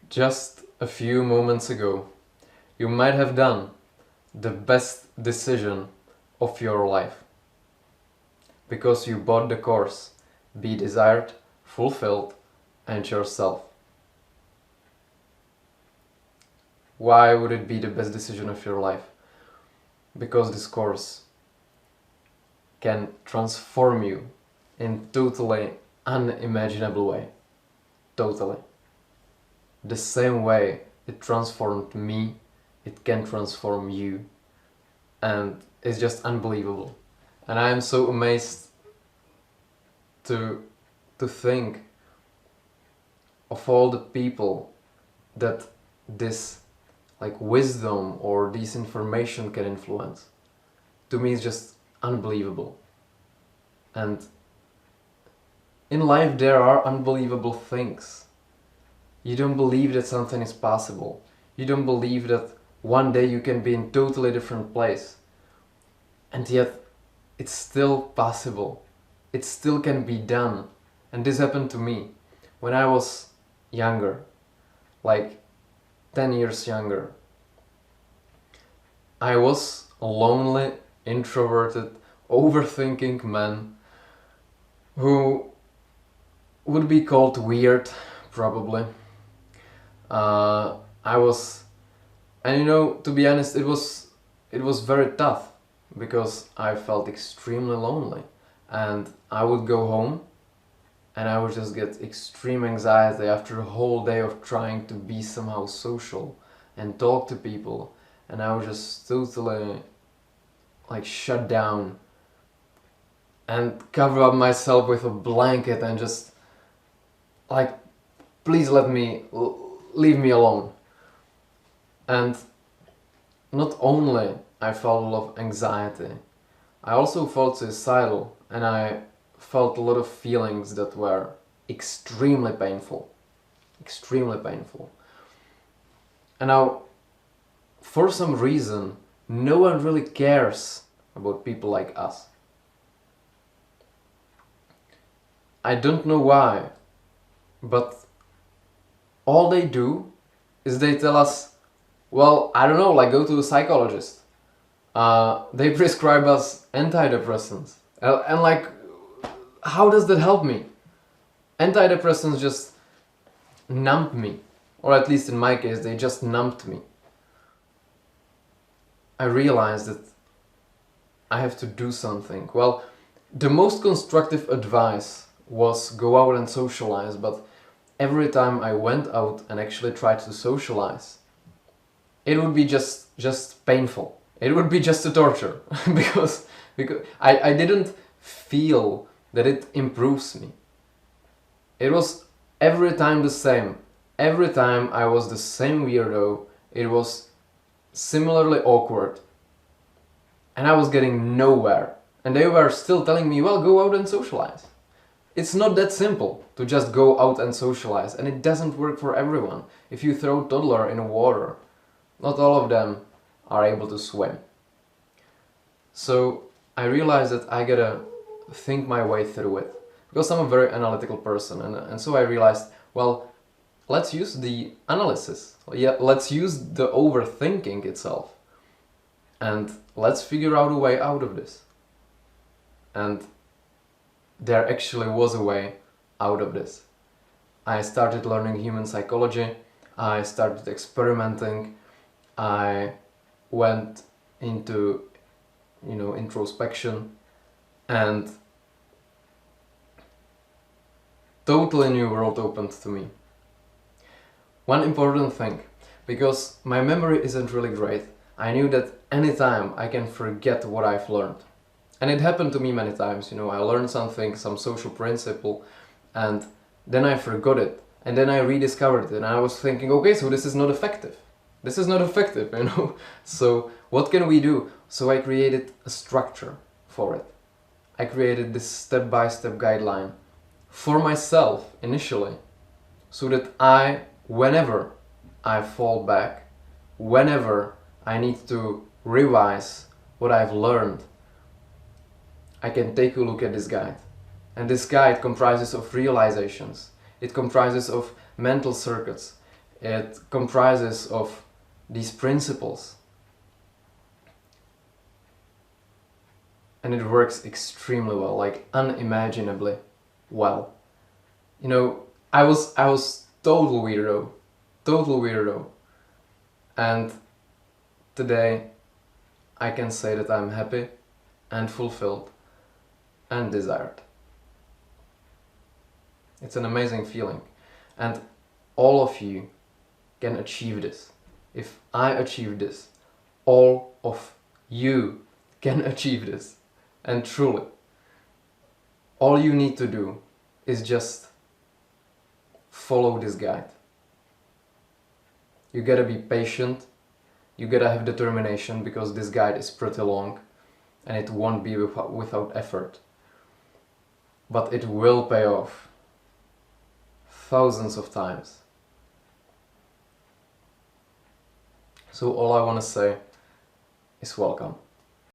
Just a few moments ago, you might have done the best decision of your life because you bought the course Be Desired, Fulfilled and Yourself. Why would it be the best decision of your life? Because this course can transform you in totally unimaginable way. Totally. The same way it transformed me, it can transform you. And it's just unbelievable. And I am so amazed to think of all the people that this wisdom or this information can influence. To me it's just unbelievable. And in life there are unbelievable things. You don't believe that something is possible. You don't believe that one day you can be in a totally different place. And yet it's still possible. It still can be done. And this happened to me when I was younger, like 10 years younger. I was a lonely, introverted, overthinking man who would be called weird, probably. To be honest, it was very tough because I felt extremely lonely, and I would go home and I would just get extreme anxiety after a whole day of trying to be somehow social and talk to people, and I was just totally shut down and cover up myself with a blanket and just please leave me alone. And not only I felt a lot of anxiety, I also felt suicidal, and I felt a lot of feelings that were extremely painful. Extremely painful. And now, for some reason, no one really cares about people like us. I don't know why, but all they do is they tell us, well, I don't know, go to a psychologist. They prescribe us antidepressants. And how does that help me? Antidepressants just numb me. Or at least in my case, they just numbed me. I realized that I have to do something. Well, the most constructive advice was go out and socialize, but every time I went out and actually tried to socialize, it would be just painful. It would be just a torture because I didn't feel that it improves me. It was every time the same. Every time I was the same weirdo, it was similarly awkward. And I was getting nowhere. And they were still telling me, well, go out and socialize. It's not that simple to just go out and socialize, and it doesn't work for everyone. If you throw a toddler in water, not all of them are able to swim. So I realized that I gotta think my way through it, because I'm a very analytical person, and so I realized, well, let's use the analysis. Yeah, let's use the overthinking itself, and let's figure out a way out of this. And there actually was a way out of this. I started learning human psychology, I started experimenting, I went into introspection, and totally new world opened to me. One important thing, because my memory isn't really great, I knew that anytime I can forget what I've learned. And it happened to me many times, I learned something, some social principle, and then I forgot it, and then I rediscovered it, and I was thinking, okay, so this is not effective. This is not effective, So what can we do? So I created a structure for it. I created this step-by-step guideline for myself initially, so that whenever I fall back, whenever I need to revise what I've learned, I can take a look at this guide. And this guide comprises of realizations. It comprises of mental circuits. It comprises of these principles. And it works extremely well, like unimaginably well. You know, I was total weirdo. And today I can say that I'm happy and fulfilled and desired. It's an amazing feeling. And all of you can achieve this. If I achieve this, all of you can achieve this. And truly, all you need to do is just follow this guide. You gotta be patient, you gotta have determination, because this guide is pretty long and it won't be without effort. But it will pay off thousands of times. So all I want to say is welcome.